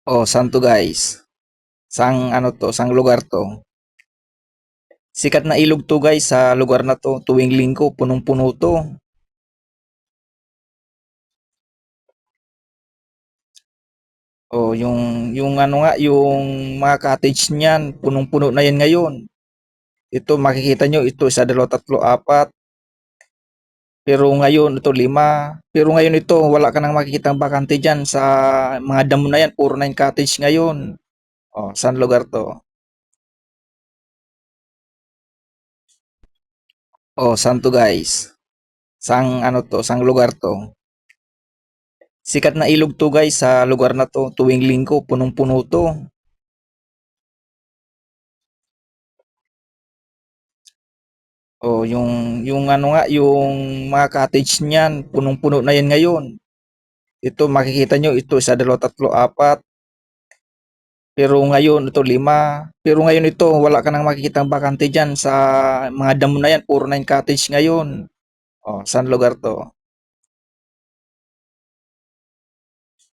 Oh, saan to guys? Saang lugar to? Sikat na ilog to guys sa lugar na to. Tuwing linggo, punong-puno to. Oh, yung ano nga, yung mga cottage niyan, punong-puno na yan ngayon. Ito makikita nyo, ito isa, dalawa, tatlo, apat. Pero ngayon ito lima. Pero ngayon ito wala ka nang makikitang bakante diyan sa mga damo na yan. Puro na yung cottage ngayon. Oh, saan lugar to? Oh, saan to guys? Saang lugar to? Sikat na ilog to guys sa lugar na to. Tuwing linggo, punong-puno to. Oh, yung ano nga, yung mga cottage niyan, punong-puno na yan ngayon. Ito makikita nyo, ito isa, dalawa, tatlo, apat. Pero ngayon ito lima. Pero ngayon ito wala ka nang makikitang bakante diyan sa mga damo na yan. Puro na yung cottage ngayon. Oh, saan lugar to?